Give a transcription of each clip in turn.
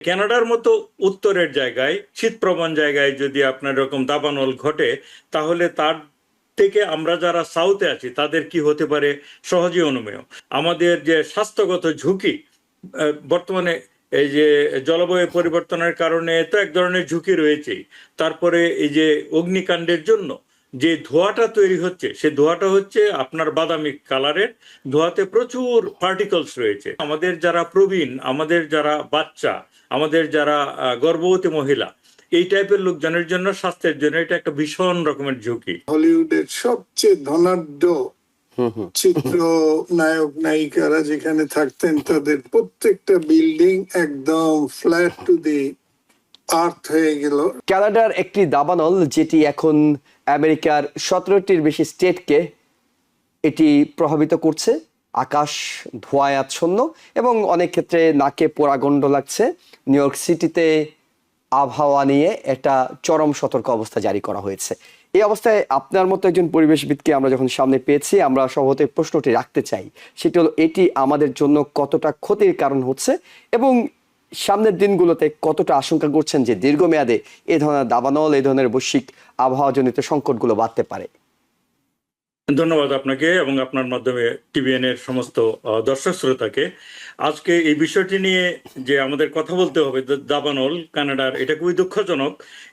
কানাডার মতো উত্তরের জায়গায় শীতপ্রবণ জায়গায় যদি আপনার এরকম দাবানল ঘটে, তাহলে তার থেকে আমরা যারা সাউথে আছি তাদের কি হতে পারে সহজে অনুমেয়। আমাদের যে স্বাস্থ্যগত ঝুঁকি বর্তমানে এই যে জলবায়ু পরিবর্তনের কারণে তো এক ধরনের ঝুঁকি রয়েছেই, তারপরে এই যে অগ্নিকাণ্ডের জন্য যে ধোঁয়াটা তৈরি হচ্ছে, সে ধোঁয়াটা হচ্ছে আপনার বাদামি কালারের। ধোঁয়াতে প্রচুর পার্টিকলস রয়েছে। আমাদের যারা প্রবীণ, আমাদের যারা বাচ্চা, আমাদের যারা গর্ভবতী মহিলা, এই টাইপের লোকজনের জন্য, স্বাস্থ্যের জন্য এটা একটা ভীষণ রকমের ঝুঁকি। হলিউডের সবচেয়ে ধনাঢ্য চিত্র নায়ক নায়িকারা যেখানে থাকতেন, তাদের প্রত্যেকটা বিল্ডিং একদম ফ্ল্যাট টু দি আর্থ হয়ে গেল। কানাডার একটি দাবানল যেটি এখন আমেরিকার 17টির বেশি স্টেটকে এটি প্রভাবিত করছে। আকাশ ধোঁয়ায় আচ্ছন্ন এবং অনেক ক্ষেত্রে নাকে পোড়া গন্ধ লাগছে। নিউ ইয়র্ক সিটিতে আবহাওয়া নিয়ে একটা চরম সতর্ক অবস্থা জারি করা হয়েছে। এই অবস্থায় আপনার মতো একজন পরিবেশবিদকে আমরা যখন সামনে পেয়েছি, আমরা সম্ভবত প্রশ্নটি রাখতে চাই, সেটি হলো এটি আমাদের জন্য কতটা ক্ষতির কারণ হচ্ছে এবং সামনের দিনগুলোতে কতটা আশঙ্কা করছেন যে দীর্ঘমেয়াদে এই ধরনের দাবানল, এই ধরনের বৈশ্বিক আবহাওয়াজনিত সংকটগুলো বাড়তে পারে। ধন্যবাদ আপনাকে এবং আপনার মাধ্যমে টিভিএন এর সমস্ত দর্শক শ্রোতাকে। আজকে এই বিষয়টি নিয়ে যে আমাদের কথা বলতে হবে, দাবানল কানাডার, এটা খুবই দুঃখজনক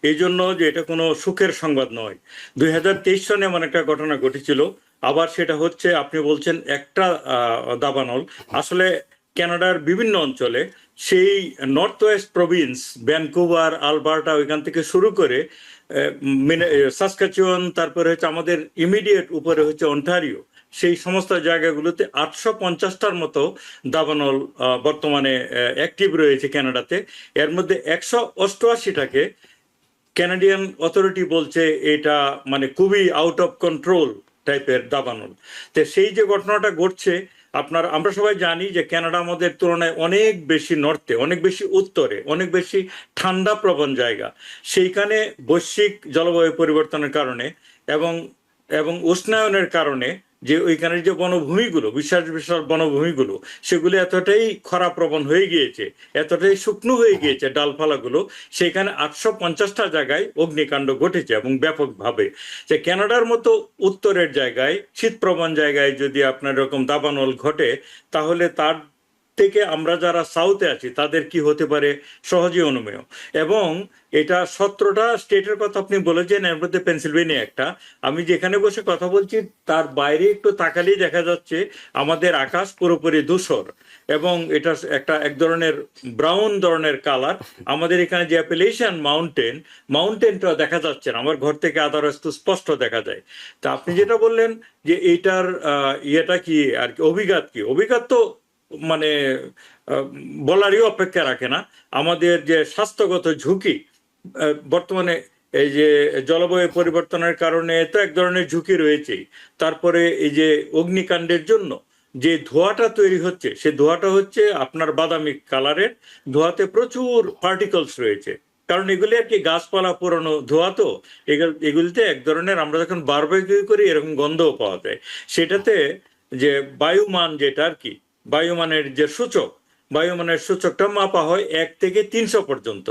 এই জন্য যে এটা কোনো সুখের সংবাদ নয়। 2023 সনে এমন একটা ঘটনা ঘটেছিল, আবার সেটা হচ্ছে। আপনি বলছেন একটা দাবানল, আসলে কানাডার বিভিন্ন অঞ্চলে, সেই north West Province, Vancouver, Alberta, ওইখান থেকে শুরু করে সাসকাচুয়ান, তারপরে হচ্ছে আমাদের ইমিডিয়েট উপরে হচ্ছে অন্টারিও, সেই সমস্ত জায়গাগুলোতে 850টার মতো দাবানল বর্তমানে অ্যাক্টিভ রয়েছে কানাডাতে। এর মধ্যে 188টাকে ক্যানাডিয়ান অথরিটি বলছে এটা মানে খুবই আউট অফ কন্ট্রোল টাইপের দাবানল। তো সেই যে ঘটনাটা ঘটছে, আমরা সবাই জানি যে কানাডা আমাদের তুলনায় অনেক বেশি নর্থে, অনেক বেশি উত্তরে, অনেক বেশি ঠান্ডা প্রবণ জায়গা। সেইখানে বৈশ্বিক জলবায়ু পরিবর্তনের কারণে এবং এবং উষ্ণায়নের কারণে যে ওইখানের যে বনভূমিগুলো, বিশাল বিশাল বনভূমিগুলো, সেগুলো এতটাই খরাপ্রবণ হয়ে গিয়েছে, এতটাই শুকনো হয়ে গিয়েছে ডালপালাগুলো, সেখানে 850টা জায়গায় অগ্নিকাণ্ড ঘটেছে এবং ব্যাপকভাবে। যে কানাডার মতো উত্তরের জায়গায়, শীতপ্রবণ জায়গায় যদি আপনার এরকম দাবানল ঘটে, তাহলে তার থেকে আমরা যারা সাউথে আছি তাদের কি হতে পারে সহজে অনুমেয়। এবং এটা 17টা স্টেটের কথা আপনি বলেছেন, এর মধ্যে পেনসিলভেনিয়া একটা। আমি যেখানে বসে কথা বলছি তার বাইরে একটু তাকালেই দেখা যাচ্ছে আমাদের আকাশ পুরোপুরি ধূসর এবং এটা একটা এক ধরনের ব্রাউন ধরনের কালার। আমাদের এখানে যে অ্যাপেলেশিয়ান মাউন্টেনটা দেখা যাচ্ছে না, আমার ঘর থেকে আদারস তো স্পষ্ট দেখা যায়। তা আপনি যেটা বললেন যে এইটার ইয়েটা কি আর কি, অভিজ্ঞতা তো মানে বলারই অপেক্ষা রাখে না। আমাদের যে স্বাস্থ্যগত ঝুঁকি বর্তমানে এই যে জলবায়ু পরিবর্তনের কারণে তো এক ধরনের ঝুঁকি রয়েছেই, তারপরে এই যে অগ্নিকাণ্ডের জন্য যে ধোঁয়াটা তৈরি হচ্ছে, সে ধোঁয়াটা হচ্ছে আপনার বাদামি কালারের। ধোঁয়াতে প্রচুর পার্টিকলস রয়েছে, কারণ এগুলি আর কি গাছপালা পুরনো ধোঁয়া, তো এগুলিতে এক ধরনের, আমরা যখন বারবিকিউ করি এরকম গন্ধও পাওয়া যায়। সেটাতে যে বায়ুমান, যেটা আর কি বায়ুমানের যে সূচক, বায়ুমানের সূচকটা মাপা হয় 1 থেকে 300 পর্যন্ত।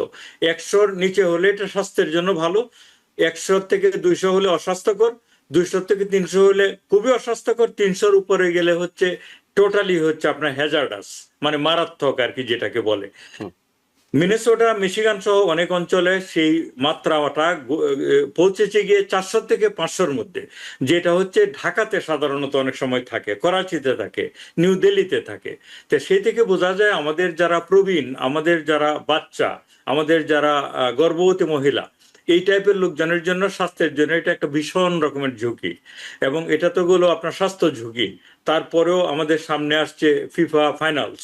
100-র নিচে হলে এটা স্বাস্থ্যের জন্য ভালো, 100 থেকে 200 হলে অস্বাস্থ্যকর, 200 থেকে 300 হলে খুবই অস্বাস্থ্যকর, 300-র উপরে গেলে হচ্ছে টোটালি হচ্ছে আপনার হ্যাজার্ডাস, মানে মারাত্মক আর কি, যেটাকে বলে। মিনেসোটা, মিশিগান সহ অনেক অঞ্চলে সেই মাত্রাটা পৌঁছেছে গিয়ে 400 থেকে 500-র মধ্যে, যেটা হচ্ছে ঢাকাতে সাধারণত অনেক সময় থাকে, করাচিতে থাকে, নিউ দিল্লিতে থাকে। তো সেই থেকে বোঝা যায় আমাদের যারা প্রবীণ, আমাদের যারা বাচ্চা, আমাদের যারা গর্ভবতী মহিলা, এই টাইপের লোকজনের জন্য, স্বাস্থ্যের জন্য এটা একটা ভীষণ রকমের ঝুঁকি। এবং এটা তো হলো আপনার স্বাস্থ্য ঝুঁকি, তারপরেও আমাদের সামনে আসছে ফিফা ফাইনালস।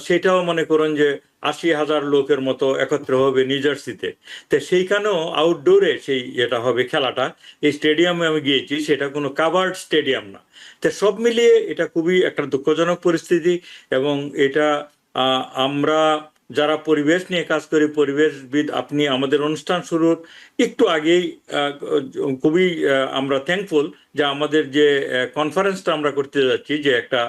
সেটাও মনে করুন যে 80,000 লোকের মতো একত্র হবে নিউ জার্সিতে। তো সেইখানেও আউটডোরে সেই এটা হবে খেলাটা। এই স্টেডিয়ামে আমি গিয়েছি, সেটা কোনো কাভার্ড স্টেডিয়াম না। তো সব মিলিয়ে এটা খুবই একটা দুঃখজনক পরিস্থিতি। এবং এটা আমরা যারা পরিবেশ নিয়ে কাজ করে, পরিবেশবিদ, আপনি আমাদের অনুষ্ঠান শুরুর একটু আগেই খুবই আমরা থ্যাঙ্কফুল যে আমাদের যে কনফারেন্সটা আমরা করতে যাচ্ছি, যে একটা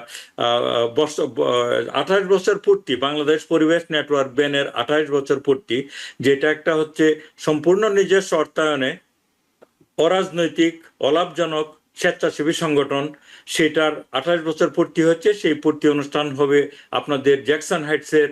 28 বছর পূর্তি, বাংলাদেশ পরিবেশ নেটওয়ার্ক ব্যানের 28 বছর পূর্তি, যেটা একটা হচ্ছে সম্পূর্ণ নিজস্ব অর্থায়নে অরাজনৈতিক, অলাভজনক স্বেচ্ছাসেবী সংগঠন, সেটার 28 বছর পূর্তি হচ্ছে। সেই পূর্তি অনুষ্ঠান হবে আপনাদের জ্যাকসন হাইটসের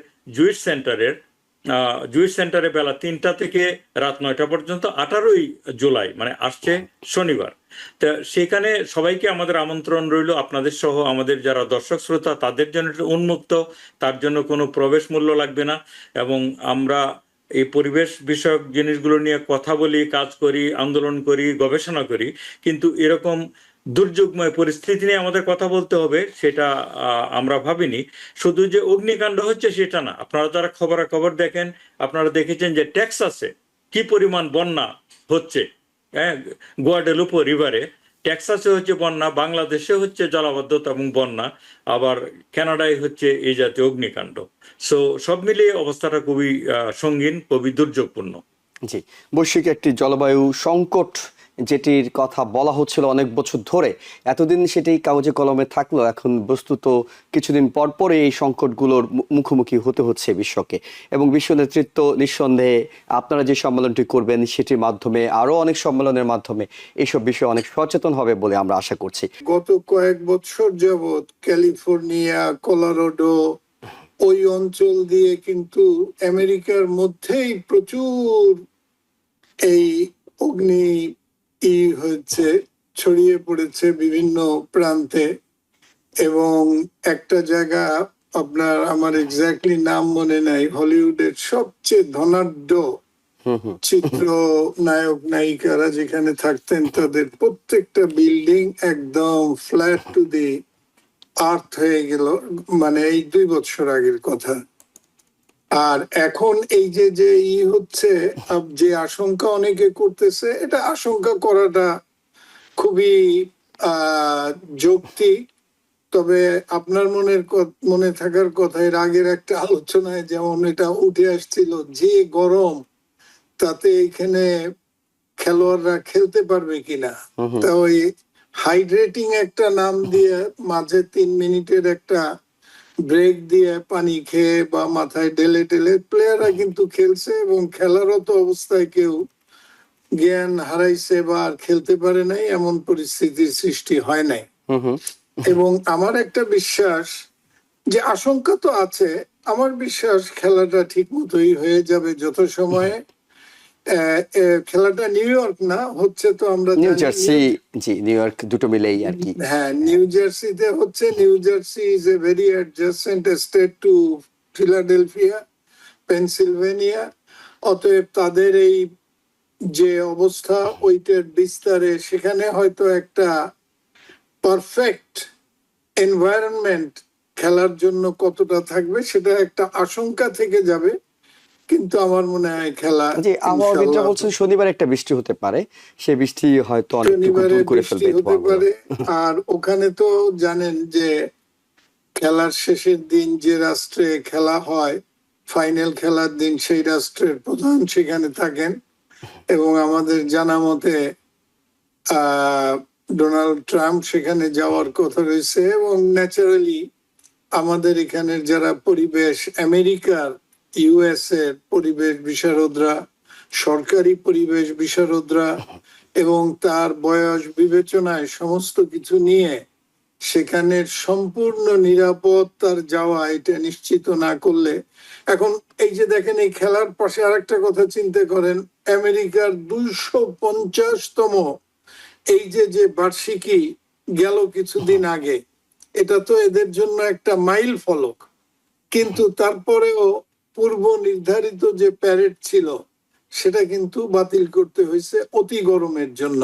জুইস সেন্টারে বেলা 3টা থেকে রাত 9টা পর্যন্ত, 18ই জুলাই, মানে আসছে শনিবার। তা সেখানে সবাইকে আমাদের আমন্ত্রণ রইল, আপনাদের সহ আমাদের যারা দর্শক শ্রোতা তাদের জন্য উন্মুক্ত, তার জন্য কোনো প্রবেশ মূল্য লাগবে না। এবং আমরা এই পরিবেশ বিষয়ক জিনিসগুলো নিয়ে কথা বলি, কাজ করি, আন্দোলন করি, গবেষণা করি, কিন্তু এরকম দুর্যোগময় পরিস্থিতি নিয়ে আমাদের কথা বলতে হবে সেটা আমরা ভাবিনি। শুধু যে অগ্নিকাণ্ড হচ্ছে সেটা না, আপনারা যারা খবরাখবর দেখেন, আপনারা দেখেছেন যে টেক্সাসে কি পরিমাণ বন্যা হচ্ছে। হ্যাঁ, গুয়াডেলুপো রিভারে, টেক্সাসে হচ্ছে বন্যা, বাংলাদেশে হচ্ছে জলাবদ্ধতা এবং বন্যা, আবার কানাডায় হচ্ছে এই জাতীয় অগ্নিকাণ্ড। সো সব মিলিয়ে অবস্থাটা খুবই সঙ্গীন, খুবই দুর্যোগপূর্ণ। জি, বৈশ্বিক একটি জলবায়ু সংকট যেটির কথা বলা হচ্ছিল অনেক বছর ধরে, এতদিন সেটি কাগজে কলমে থাকলো, এখন বস্তুত কিছুদিন পর পরে এই সংকটগুলোর মুখোমুখি হতে হচ্ছে বিশ্বকে। এবং বিশ্ব নেতৃত্ব নিঃসন্দেহে আপনারা যে সম্মেলনটি করবেন সেটির মাধ্যমে, আরো অনেক সম্মেলনের মাধ্যমে এইসব বিষয়ে অনেক সচেতন হবে বলে আমরা আশা করছি। গত কয়েক বছর যাবৎ ক্যালিফোর্নিয়া, কলোরাডো, ওই অঞ্চল দিয়ে কিন্তু আমেরিকার মধ্যেই প্রচুর এই অগ্নি হচ্ছে, ছড়িয়ে পড়েছে বিভিন্ন প্রান্তে। এবং একটা জায়গা আমার এক্স্যাক্টলি নাম মনে নাই, হলিউডের সবচেয়ে ধনাঢ্য চিত্র নায়ক নায়িকারা যেখানে থাকতেন তাদের প্রত্যেকটা বিল্ডিং একদম ফ্ল্যাট টু দি আর্থ হয়ে গেল, মানে এই 2 বছর আগের কথা। আর এখন এই যে হচ্ছে, যে আশঙ্কা অনেকে করতেছে, এটা আশঙ্কা করাটা খুবই যৌক্তিক। তবে আপনার মনে থাকার কথা, এর আগের একটা আলোচনায় যেমন এটা উঠে আসছিল, যে গরম, তাতে এখানে খেলোয়াড়রা খেলতে পারবে কিনা। তা ওই হাইড্রেটিং একটা নাম দিয়ে মাঝে 3 মিনিটের একটা ব্রেক দিয়ে পানি খেয়ে বা মাথায় ঢেলে ঢেলে প্লেয়াররা কিন্তু খেলছে, এবং খেলারত অবস্থায় কেউ জ্ঞান হারাইছে বা আর খেলতে পারে নাই, এমন পরিস্থিতির সৃষ্টি হয় নাই। এবং আমার একটা বিশ্বাস, যে আশঙ্কা তো আছে, আমার বিশ্বাস খেলাটা ঠিক মতোই হয়ে যাবে যত সময়ে। খেলাটা নিউ ইয়র্ক না হচ্ছে, তো আমরা নিউ জার্সি, জি নিউ ইয়র্ক দুটো মিলেই আর কি। হ্যাঁ, নিউ জার্সিতে হচ্ছে। New Jersey is a very adjacent state to Philadelphia, Pennsylvania. অতএব তাদের এই যে অবস্থা, ওইটার বিস্তারে সেখানে হয়তো একটা পারফেক্ট এনভায়রনমেন্ট খেলার জন্য কতটা থাকবে সেটা একটা আশঙ্কা থেকে যাবে। কিন্তু আমার মনে হয় খেলা, জি, আবহাওয়াবিদরা বলছেন শনিবার একটা বৃষ্টি হতে পারে, সেই বৃষ্টি হয়তো শনিবারে বৃষ্টি হতে পারে। আর ওখানে তো জানেন যে খেলার শেষের দিন যে রাষ্ট্রে খেলা হয়, ফাইনাল খেলার দিন, সেই রাষ্ট্রের প্রধান সেখানে থাকেন। এবং আমাদের জানা মতে ডোনাল্ড ট্রাম্প সেখানে যাওয়ার কথা রয়েছে। এবং ন্যাচারালি আমাদের এখানের যারা পরিবেশ, আমেরিকার, ইউএস এর পরিবেশ বিশারদরা, সরকারি পরিবেশ বিশারদরা, এবং তার বয়স বিবেচনায় সমস্ত কিছু নিয়ে সেখানের সম্পূর্ণ নিরাপদ তার যাওয়া, এটা নিশ্চিত না করলে। এখন এই যে দেখেন, এই খেলার পাশে আরেকটা কথা চিন্তা করেন, আমেরিকার 250তম এই যে বার্ষিকী গেল কিছুদিন আগে, এটা তো এদের জন্য একটা মাইল ফলক। কিন্তু তারপরেও পূর্ব নির্ধারিত যে প্যারেড ছিল সেটা কিন্তু বাতিল করতে হয়েছে অতি গরমের জন্য।